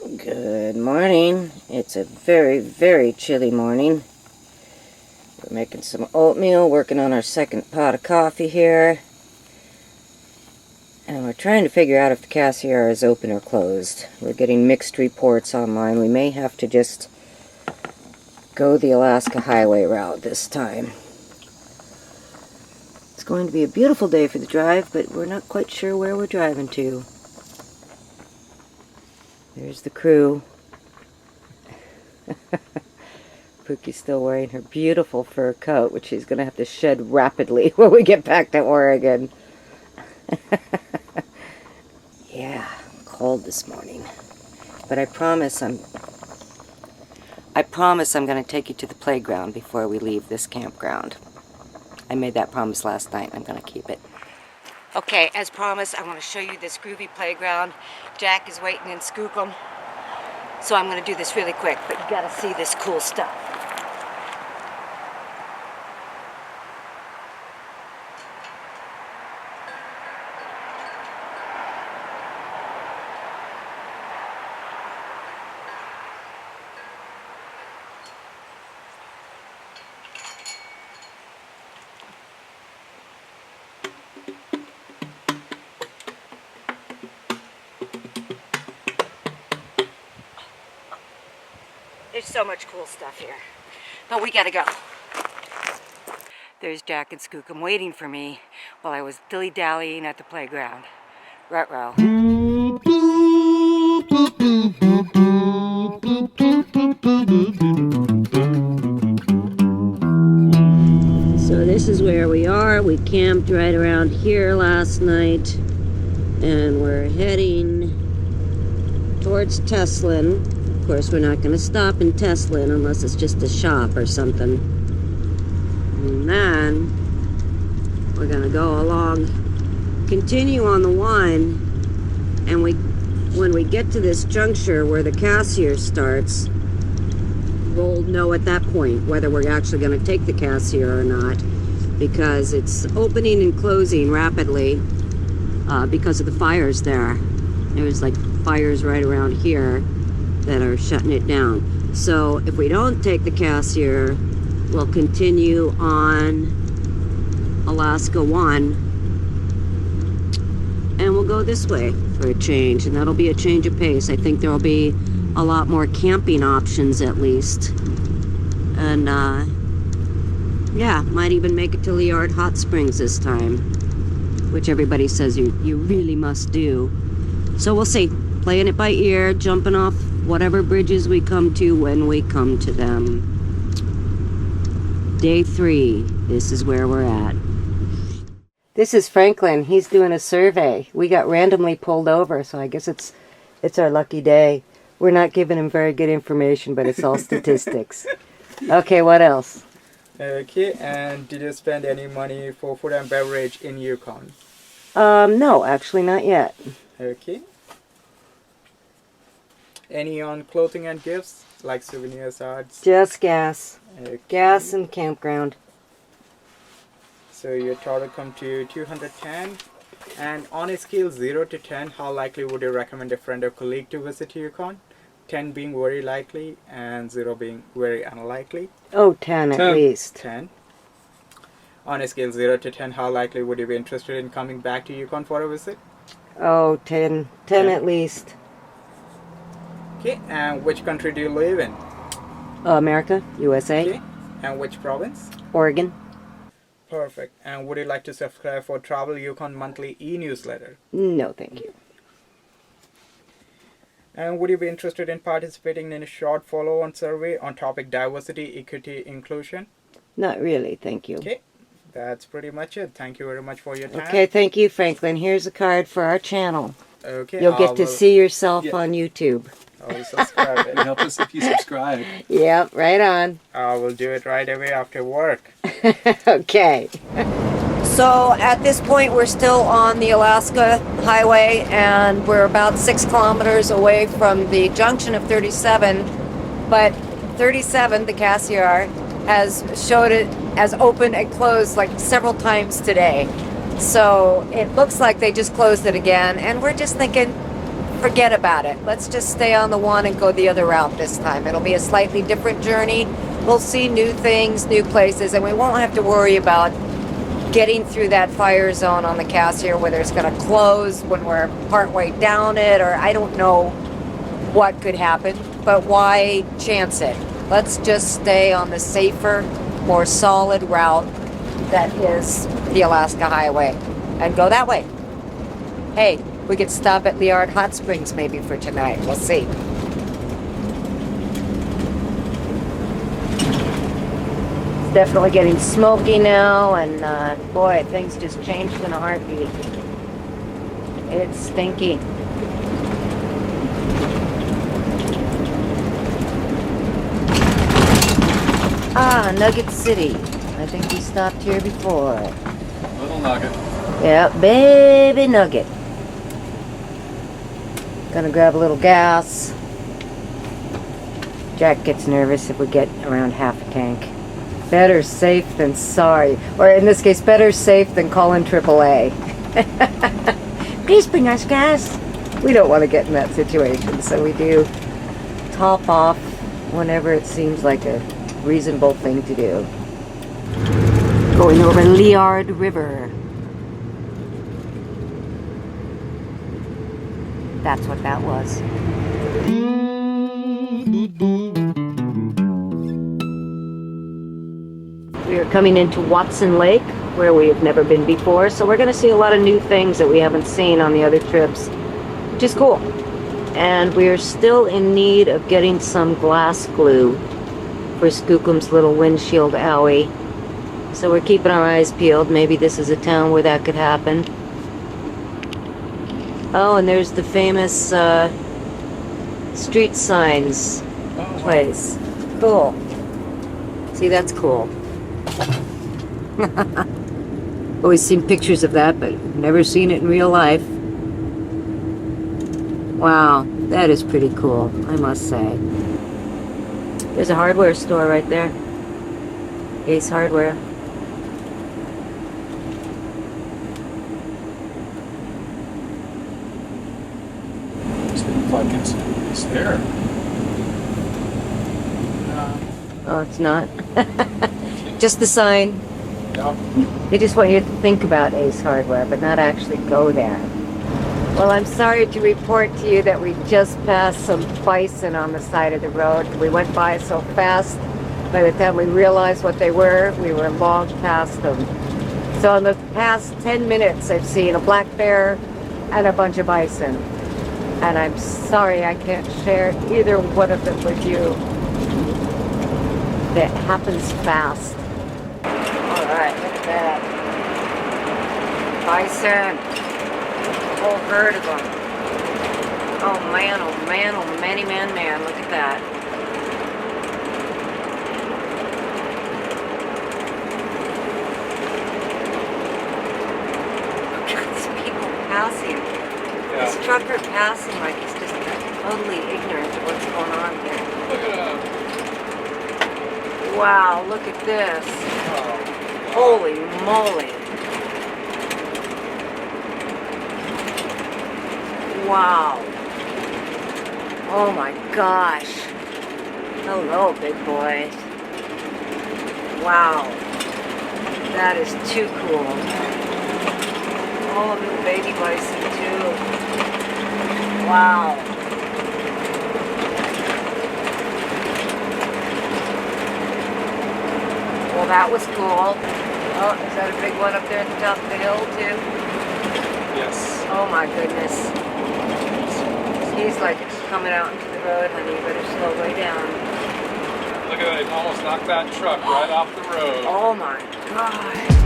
Good morning. It's a very, very chilly morning. We're making some oatmeal, working on our second pot of coffee here. And we're trying to figure out if the Cassiar is open or closed. We're getting mixed reports online. We may have to just go the Alaska Highway route this time. It's going to be a beautiful day for the drive, but we're not quite sure where we're driving to. There's the crew. Pookie's still wearing her beautiful fur coat, which she's going to have to shed rapidly when we get back to Oregon. Yeah, cold this morning. But I promise I'm going to take you to the playground before we leave this campground. I made that promise last night, and I'm going to keep it. Okay, as promised, I want to show you this groovy playground. Jack is waiting in Skookum, so I'm going to do this really quick, but you got to see this cool stuff. There's so much cool stuff here. But we gotta go. There's Jack and Skookum waiting for me while I was dilly-dallying at the playground. Ruh-roh. So this is where we are. We camped right around here last night. And we're heading towards Teslin. Of course, we're not going to stop in Teslin unless it's just a shop or something. And then we're going to go along, continue on the one, and when we get to this juncture where the Cassiar starts, we'll know at that point whether we're actually going to take the Cassiar or not, because it's opening and closing rapidly because of the fires there. There's like fires right around here that are shutting it down. So if we don't take the Cassiar, we'll continue on Alaska 1 and we'll go this way for a change, and that'll be a change of pace. I think there'll be a lot more camping options at least, and yeah, might even make it to Liard Hot Springs this time, which everybody says you really must do. So we'll see. Playing it by ear, jumping off whatever bridges we come to when we come to them. Day 3, this is where we're at. This is Franklin. He's doing a survey. We got randomly pulled over, so I guess it's our lucky day. We're not giving him very good information, but it's all statistics. Okay, what else? Okay, and did you spend any money for food and beverage in Yukon? No, actually not yet. Okay. Any on clothing and gifts, like souvenirs, arts? Just gas. Okay. Gas and campground. So your total come to 210. And on a scale 0 to 10, how likely would you recommend a friend or colleague to visit Yukon? 10 being very likely and 0 being very unlikely. Oh, 10 at least. 10. On a scale 0 to 10, how likely would you be interested in coming back to Yukon for a visit? Oh, 10. 10 at least. Okay, and which country do you live in? America, USA. Okay, and which province? Oregon. Perfect. And would you like to subscribe for Travel Yukon monthly e-newsletter? No, thank you. And would you be interested in participating in a short follow-on survey on topic diversity, equity, inclusion? Not really, thank you. Okay, that's pretty much it. Thank you very much for your time. Okay, thank you, Franklin. Here's a card for our channel. Okay, You'll get to see yourself on YouTube. I will subscribe it. Help us if you subscribe. Yep, right on. I will do it right away after work. Okay. So at this point we're still on the Alaska Highway, and we're about 6 kilometers away from the junction of 37. But 37, the Cassiar, has showed it as open and closed like several times today. So it looks like they just closed it again, and we're just thinking forget about it. Let's just stay on the one and go the other route this time. It'll be a slightly different journey. We'll see new things, new places, and we won't have to worry about getting through that fire zone on the Cassier, whether it's going to close when we're partway down it, or I don't know what could happen, but why chance it? Let's just stay on the safer, more solid route that is the Alaska Highway and go that way. Hey, we could stop at Liard Hot Springs maybe for tonight. We'll see. It's definitely getting smoky now, and boy, things just changed in a heartbeat. It's stinky. Ah, Nugget City. I think we stopped here before. Little nugget. Yeah, baby nugget. Gonna grab a little gas. Jack gets nervous if we get around half a tank. Better safe than sorry. Or in this case, better safe than calling AAA. Please bring us gas. We don't want to get in that situation, so we do top off whenever it seems like a reasonable thing to do. Going over Liard River. That's what that was. We are coming into Watson Lake, where we have never been before, so we're going to see a lot of new things that we haven't seen on the other trips, which is cool. And we are still in need of getting some glass glue for Skookum's little windshield owie. So we're keeping our eyes peeled. Maybe this is a town where that could happen. Oh, and there's the famous street signs place. Cool. See, that's cool. Always seen pictures of that, but never seen it in real life. Wow, that is pretty cool, I must say. There's a hardware store right there. Ace Hardware. Like it's there. Oh, it's not. Just the sign. Yep. They just want you to think about Ace Hardware, but not actually go there. Well, I'm sorry to report to you that we just passed some bison on the side of the road. We went by so fast, by the time we realized what they were, we were long past them. So in the past 10 minutes, I've seen a black bear and a bunch of bison. And I'm sorry I can't share either one of them with you. That happens fast. All right, look at that. Bison. Whole herd of them. Oh man, oh man, oh manny man, man. Look at that. Look at these people passing. This trucker passing like he's just totally ignorant of what's going on here. Look at that. Wow, look at this. Oh. Holy moly. Wow. Oh my gosh. Hello, big boy. Wow. That is too cool. Oh, little baby bison too. Wow. Well, that was cool. Oh, is that a big one up there at the top of the hill too? Yes. Oh my goodness. He's like coming out into the road, honey. You better slow way down. Look at that. It almost knocked that truck right off the road. Oh my God.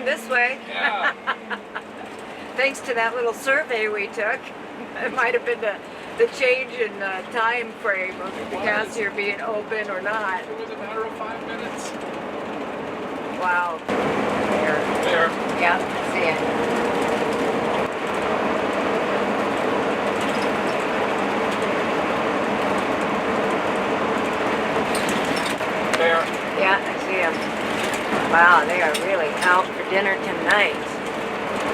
This way. Yeah. Thanks to that little survey we took. It might have been the change in time frame of the cashier being open or not. It was a matter of 5 minutes. Wow. There. There. Yeah, see it. There. Yeah, I see them. Wow, they are really out for dinner tonight.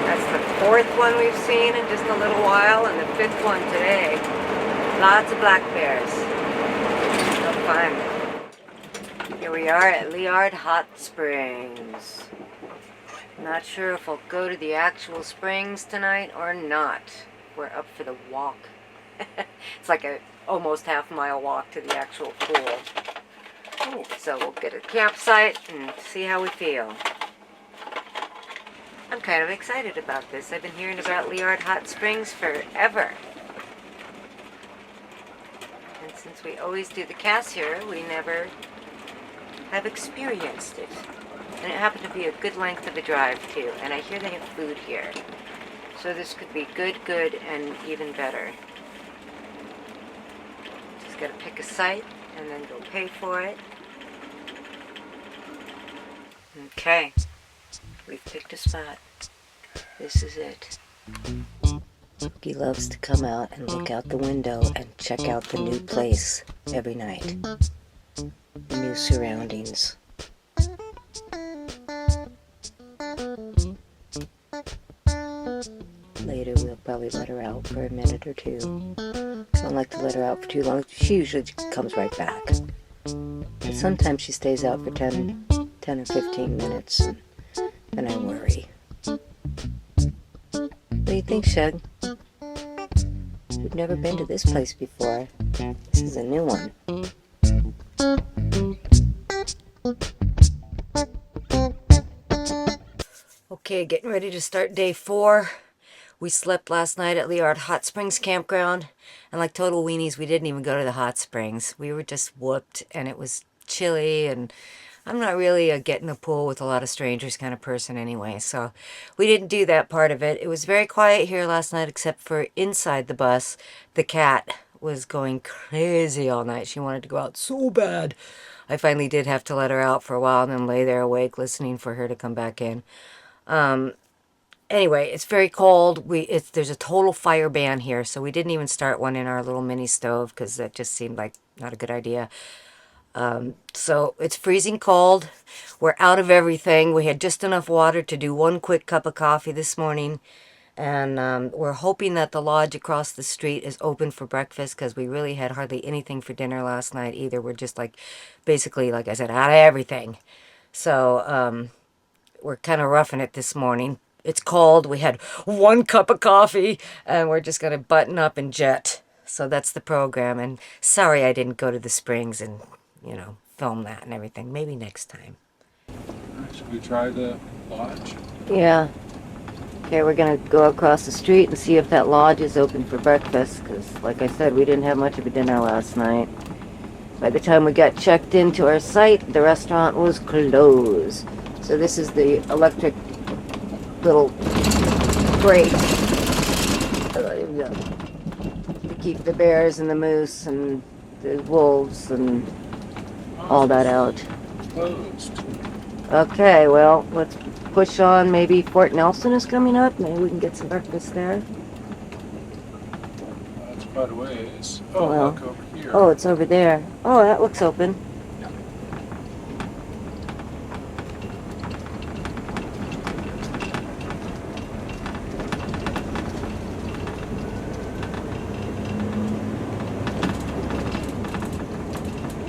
That's the 4th one we've seen in just a little while, and the 5th one today. Lots of black bears. So fun. Here we are at Liard Hot Springs. Not sure if we'll go to the actual springs tonight or not. We're up for the walk. It's like a almost half-mile walk to the actual pool. So we'll get a campsite and see how we feel. I'm kind of excited about this. I've been hearing about Liard Hot Springs forever. And since we always do the cast here, we never have experienced it. And it happened to be a good length of a drive too. And I hear they have food here. So this could be good, and even better. Just gotta pick a site and then go pay for it. Okay, we've picked a spot. This is it. He loves to come out and look out the window and check out the new place every night. New surroundings. Later we'll probably let her out for a minute or two. Don't like to let her out for too long. She usually comes right back. But sometimes she stays out for 10 or 15 minutes, and then I worry. What do you think, Shug? We've never been to this place before. This is a new one. Okay, getting ready to start day 4. We slept last night at Liard Hot Springs Campground, and like total weenies, we didn't even go to the hot springs. We were just whooped, and it was chilly, and I'm not really a get in the pool with a lot of strangers kind of person anyway, so we didn't do that part of it. It was very quiet here last night, except for inside the bus. The cat was going crazy all night. She wanted to go out so bad. I finally did have to let her out for a while and then lay there awake listening for her to come back in. Anyway, it's very cold. There's a total fire ban here, so we didn't even start one in our little mini stove because that just seemed like not a good idea. So it's freezing cold. We're out of everything. We had just enough water to do one quick cup of coffee this morning. And we're hoping that the lodge across the street is open for breakfast because we really had hardly anything for dinner last night either. We're just basically, like I said, out of everything. So we're kind of roughing it this morning. It's cold. We had one cup of coffee and we're just going to button up and jet. So that's the program. And sorry I didn't go to the springs and film that and everything. Maybe next time. Should we try the lodge? Yeah. Okay, we're going to go across the street and see if that lodge is open for breakfast, because, like I said, we didn't have much of a dinner last night. By the time we got checked into our site, the restaurant was closed. So this is the electric little grate to keep the bears and the moose and the wolves and all that out. Closed. Okay, well, let's push on. Maybe Fort Nelson is coming up. Maybe we can get some breakfast there. That's quite a ways. Oh, Well, look over here. oh, it's over there. Oh, that looks open.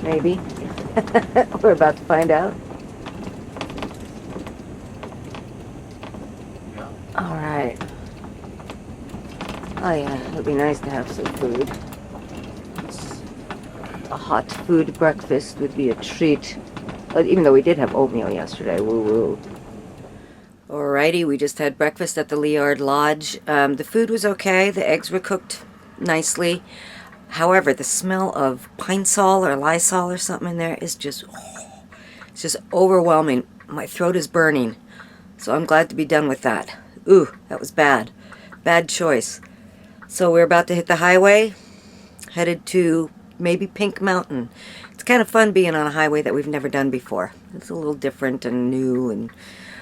Maybe. We're about to find out. Yeah. All right. Oh yeah, it'd be nice to have some food. A hot food breakfast would be a treat. Even though we did have oatmeal yesterday, woo-woo. Alrighty, we just had breakfast at the Liard Lodge. The food was okay. The eggs were cooked nicely. However, the smell of Pine Sol or Lysol or something in there is just, it's just overwhelming. My throat is burning. So I'm glad to be done with that. Ooh, that was bad. Bad choice. So we're about to hit the highway, headed to maybe Pink Mountain. It's kind of fun being on a highway that we've never done before. It's a little different and new. And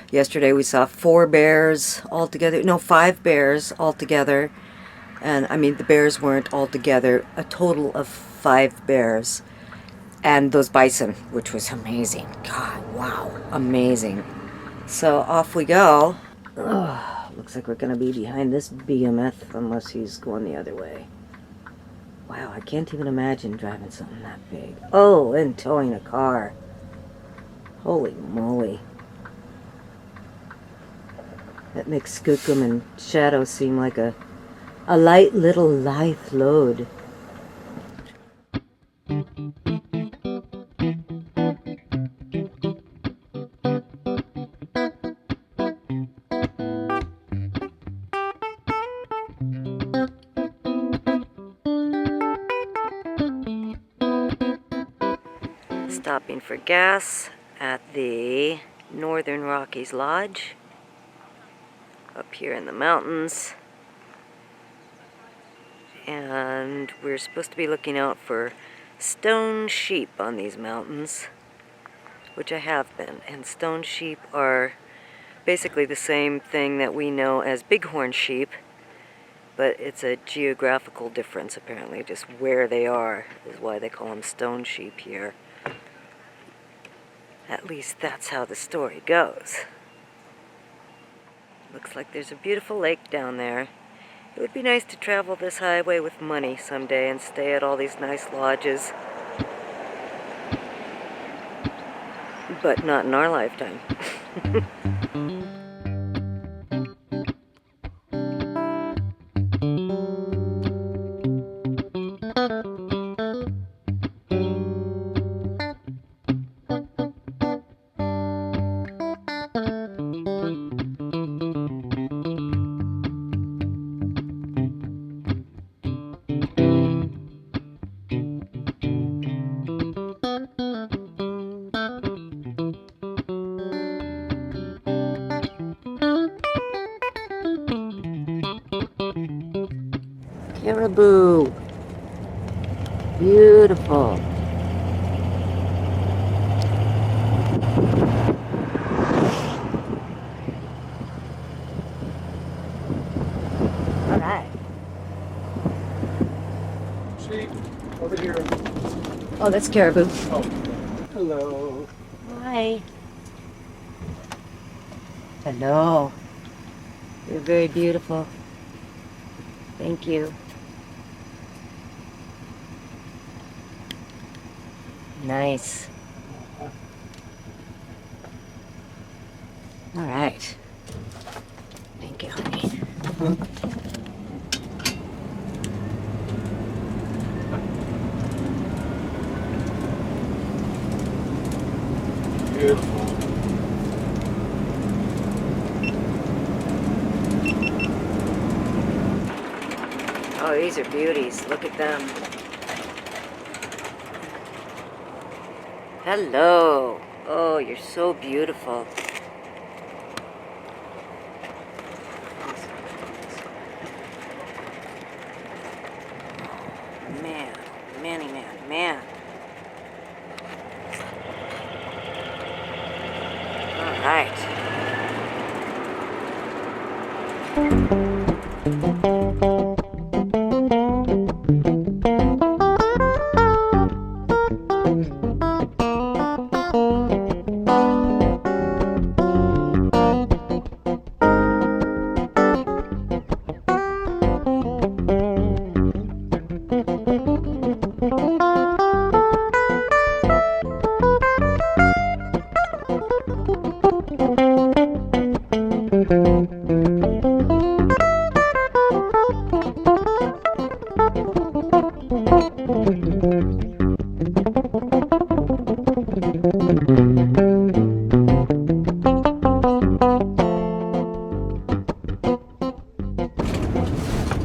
yesterday we saw 4 bears all together. No, 5 bears all together. And I mean, the bears weren't all together. A total of 5 bears. And those bison, which was amazing. God, wow, amazing. So off we go. Ugh, looks like we're going to be behind this behemoth unless he's going the other way. Wow, I can't even imagine driving something that big. Oh, and towing a car. Holy moly. That makes Skookum and Shadow seem like a light little lithe load. Stopping for gas at the Northern Rockies Lodge up here in the mountains, and we're supposed to be looking out for stone sheep on these mountains, which I have been. And stone sheep are basically the same thing that we know as bighorn sheep, but it's a geographical difference apparently. Just where they are is why they call them stone sheep here. At least that's how the story goes. Looks like there's a beautiful lake down there. It would be nice to travel this highway with money someday and stay at all these nice lodges. But not in our lifetime. Caribou. Beautiful. All right. Sheep, over here. Oh, that's caribou. Oh, hello. Hi. Hello. You're very beautiful. Thank you. Nice. All right. Thank you, honey. Beautiful. Oh, these are beauties. Look at them. Hello. Oh, you're so beautiful. Man, manny man, man. All right.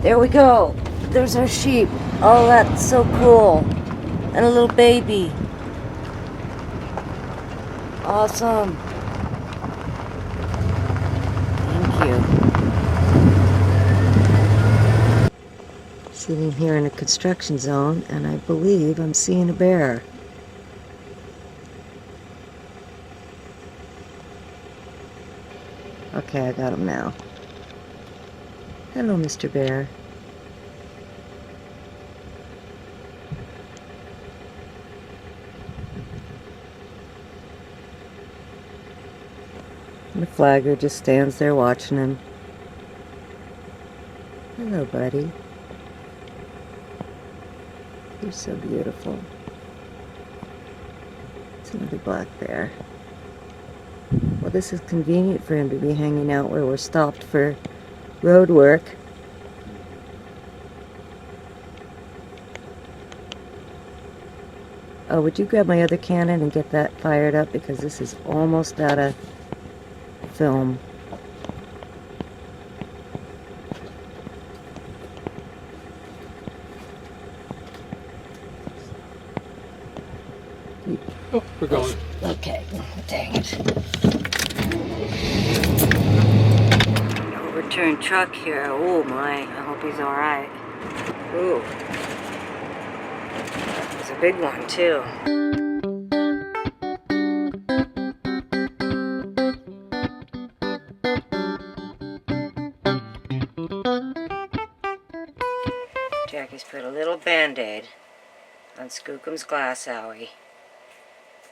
There we go. There's our sheep. Oh, that's so cool. And a little baby. Awesome. Thank you. Sitting here in a construction zone, and I believe I'm seeing a bear. Okay, I got him now. Hello, Mr. Bear. And the flagger just stands there watching him. Hello, buddy. You're so beautiful. It's another black bear. Well, this is convenient for him to be hanging out where we're stopped for road work. Oh, would you grab my other cannon and get that fired up, because this is almost out of film. Oh, we're going. Okay, dang it. Overturned truck here. Oh my, I hope he's alright. Ooh. It's a big one too. Jackie's put a little band-aid on Skookum's glass owie.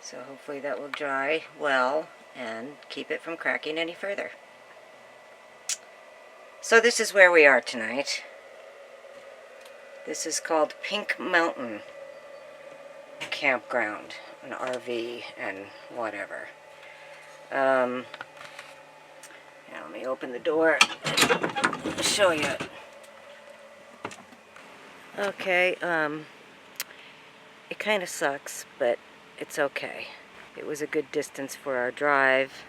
So hopefully that will dry well and keep it from cracking any further. So this is where we are tonight. This is called Pink Mountain Campground, an RV and whatever. Now let me open the door and show you. Okay, it kind of sucks, but it's okay. It was a good distance for our drive,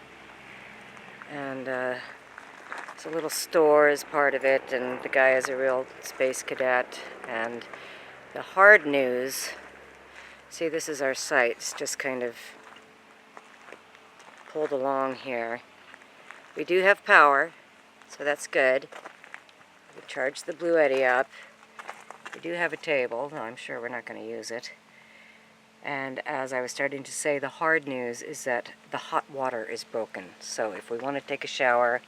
and it's a little store is part of it, and the guy is a real space cadet. And the hard news, see, this is our sights, just kind of pulled along here. We do have power, so that's good. We charged the Blue Eddy up. We do have a table, though I'm sure we're not going to use it. And as I was starting to say, the hard news is that the hot water is broken. So if we want to take a shower,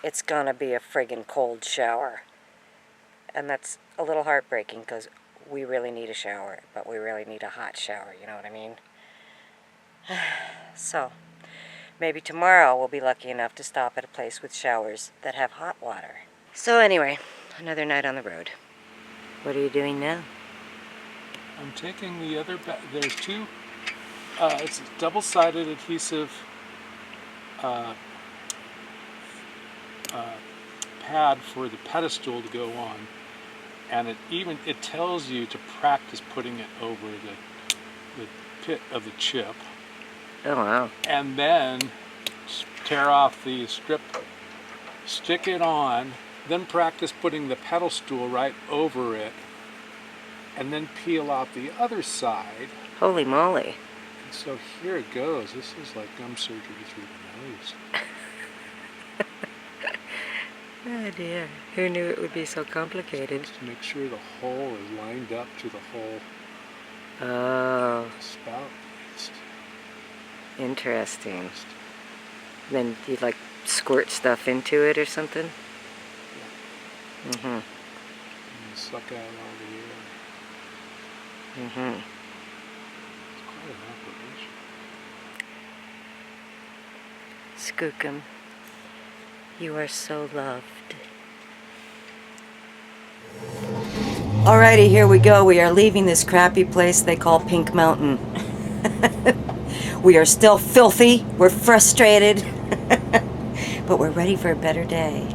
it's gonna be a friggin' cold shower. And that's a little heartbreaking, because we really need a shower, but we really need a hot shower, you know what I mean? So, maybe tomorrow we'll be lucky enough to stop at a place with showers that have hot water. So anyway, another night on the road. What are you doing now? I'm taking the other there's two, it's a double-sided adhesive pad for the pedestal to go on, and it tells you to practice putting it over the pit of the chip. Oh wow. And then tear off the strip, stick it on, then practice putting the pedal stool right over it, and then peel out the other side. Holy moly. And so here it goes. This is like gum surgery through the nose. Oh dear. Who knew it would be so complicated? Just to make sure the hole is lined up to the whole spout. Interesting. Then you like squirt stuff into it or something? Yeah. Mm-hmm. And suck out all the air. Mm-hmm. It's quite an operation. Skookum, you are so loved. Alrighty, here we go. We are leaving this crappy place they call Pink Mountain. We are still filthy, we're frustrated, but we're ready for a better day.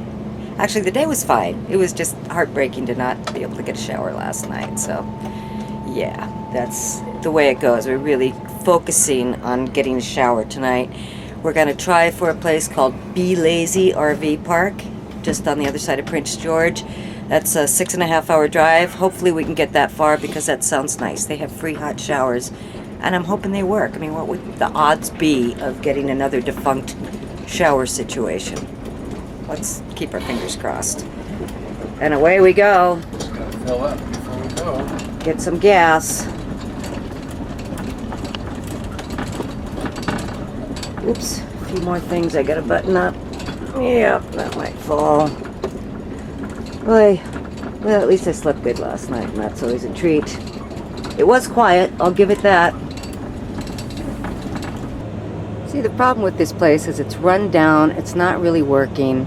Actually, the day was fine. It was just heartbreaking to not be able to get a shower last night, so yeah, that's the way it goes. We're really focusing on getting a shower tonight. We're going to try for a place called Be Lazy RV Park, just on the other side of Prince George. That's a 6.5-hour drive. Hopefully we can get that far, because that sounds nice. They have free hot showers, and I'm hoping they work. I mean, what would the odds be of getting another defunct shower situation? Let's keep our fingers crossed. And away we go. Just gotta fill up before we go. Get some gas. Oops, a few more things I gotta button up. Yep, that might fall. Boy, well, at least I slept good last night, and that's always a treat. It was quiet, I'll give it that. See, the problem with this place is it's run down, it's not really working,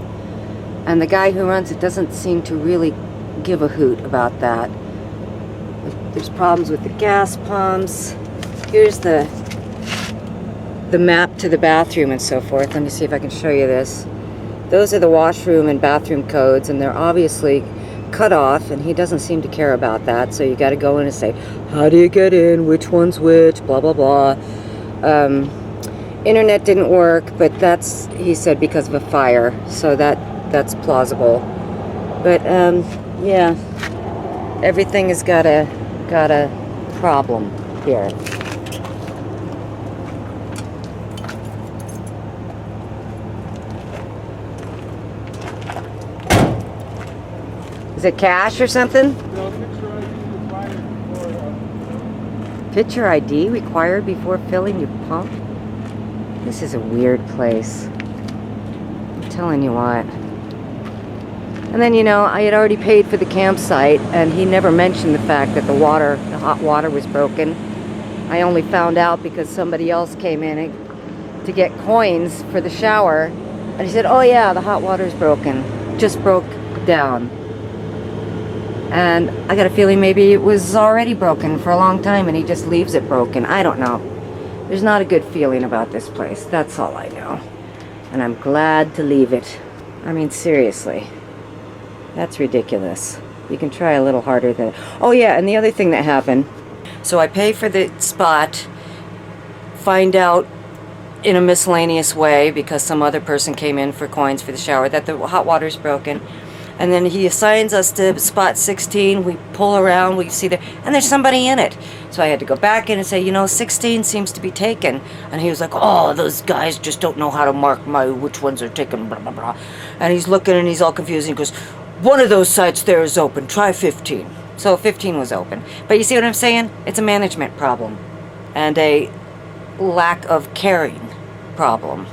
and the guy who runs it doesn't seem to really give a hoot about that. There's problems with the gas pumps. Here's the map to the bathroom and so forth. Let me see if I can show you this. Those are the washroom and bathroom codes, and they're obviously cut off, and he doesn't seem to care about that. So you got to go in and say, how do you get in, which one's which, blah blah blah. Internet didn't work, but that's, he said, because of a fire, so that's plausible. But yeah, everything has got a problem here. Is it cash or something? No, Picture ID required before filling your pump? This is a weird place. I'm telling you what. And then, you know, I had already paid for the campsite, and he never mentioned the fact that the hot water was broken. I only found out because somebody else came in to get coins for the shower, and he said, oh yeah, the hot water's broken. Just broke down. And I got a feeling maybe it was already broken for a long time and he just leaves it broken. I don't know. There's not a good feeling about this place. That's all I know. And I'm glad to leave it. I mean, seriously. That's ridiculous. You can try a little harder than... Oh yeah, and the other thing that happened. So I pay for the spot, find out in a miscellaneous way, because some other person came in for coins for the shower, that the hot water's broken. And then he assigns us to spot 16. We pull around, we see there, and there's somebody in it. So I had to go back in and say, you know, 16 seems to be taken. And he was like, oh, those guys just don't know how to mark which ones are taken, blah, blah, blah. And he's looking and he's all confused. And he goes, one of those sites there is open. Try 15. So 15 was open. But you see what I'm saying? It's a management problem and a lack of caring problem.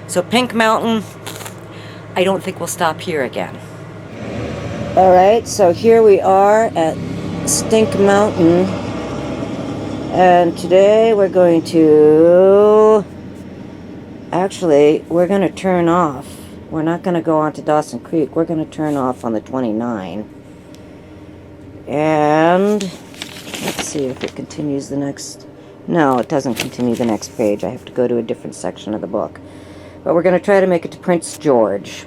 So Pink Mountain, I don't think we'll stop here again. Alright, so here we are at Stink Mountain, and today we're going to, actually, we're going to turn off. We're not going to go on to Dawson Creek. We're going to turn off on the 29. And let's see if it continues the next, no, it doesn't continue the next page. I have to go to a different section of the book. But we're going to try to make it to Prince George.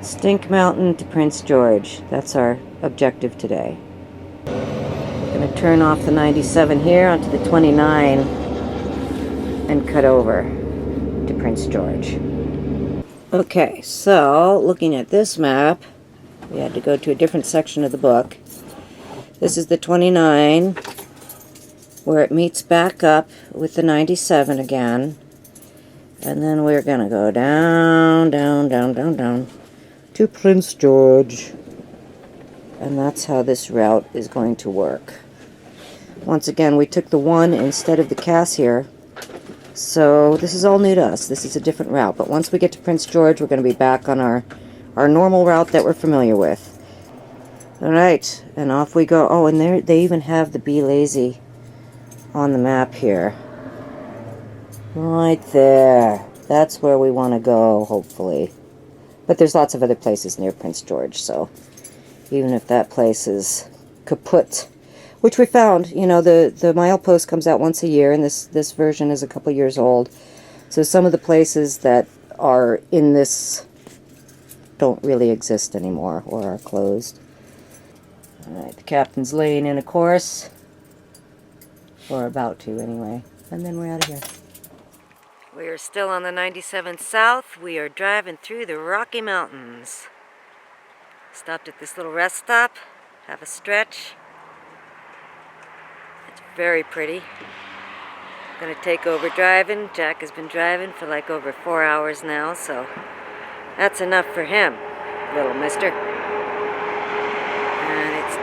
Stink Mountain to Prince George. That's our objective today. We're going to turn off the 97 here onto the 29 and cut over to Prince George. Okay, so looking at this map, we had to go to a different section of the book. This is the 29 where it meets back up with the 97 again. And then we're going to go down, down, down, down, down to Prince George, and that's how this route is going to work. Once again, we took the 1 instead of the Cass here, so this is all new to us. This is a different route, but once we get to Prince George, we're going to be back on our normal route that we're familiar with. Alright, and off we go. Oh, and they even have the Be Lazy on the map here. Right there. That's where we want to go, hopefully. But there's lots of other places near Prince George, so even if that place is kaput, which we found, you know, the milepost comes out once a year, and this version is a couple years old. So some of the places that are in this don't really exist anymore or are closed. Alright, the captain's laying in a course, or about to anyway, and then we're out of here. We are still on the 97 South. We are driving through the Rocky Mountains. Stopped at this little rest stop, have a stretch. It's very pretty. I'm gonna take over driving. Jack has been driving for like over 4 hours now, so that's enough for him, little mister.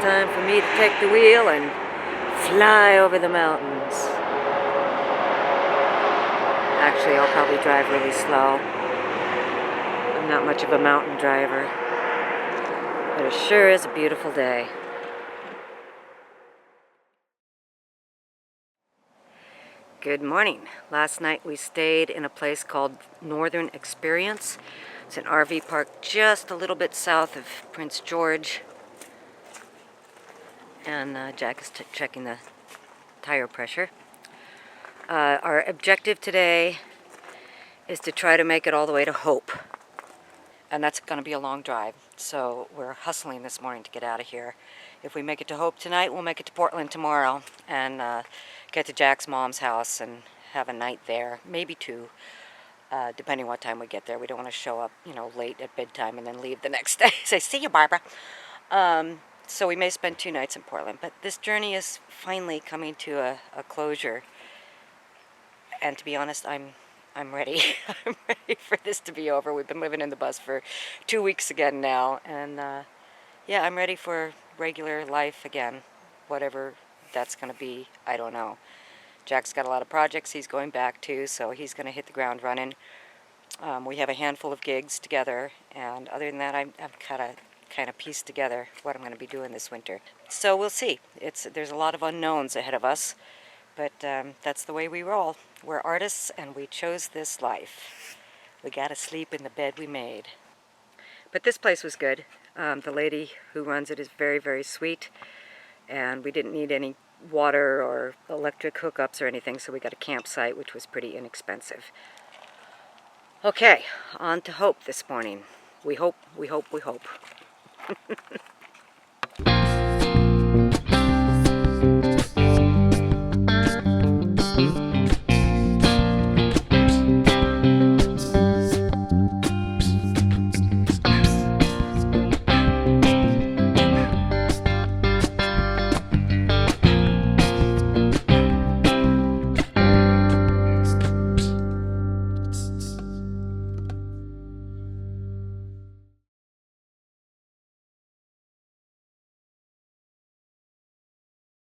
time for me to take the wheel and fly over the mountains. Actually, I'll probably drive really slow. I'm not much of a mountain driver, but it sure is a beautiful day. Good morning. Last night we stayed in a place called Northern Experience. It's an RV park just a little bit south of Prince George. And Jack is checking the tire pressure. Our objective today is to try to make it all the way to Hope. And that's going to be a long drive. So we're hustling this morning to get out of here. If we make it to Hope tonight, we'll make it to Portland tomorrow. And get to Jack's mom's house and have a night there. Maybe two, depending what time we get there. We don't want to show up, late at bedtime and then leave the next day. Say, see you, Barbara. So we may spend 2 nights in Portland. But this journey is finally coming to a closure. And to be honest, I'm ready. I'm ready for this to be over. We've been living in the bus for 2 weeks again now. And yeah, I'm ready for regular life again. Whatever that's going to be, I don't know. Jack's got a lot of projects he's going back to, so he's going to hit the ground running. We have a handful of gigs together, and other than that, I've kind of pieced together what I'm going to be doing this winter. So we'll see. There's a lot of unknowns ahead of us, but that's the way we roll. We're artists, and we chose this life. We got to sleep in the bed we made. But this place was good. The lady who runs it is very, very sweet. And we didn't need any water or electric hookups or anything, so we got a campsite, which was pretty inexpensive. Okay, on to Hope this morning. We hope, we hope, we hope.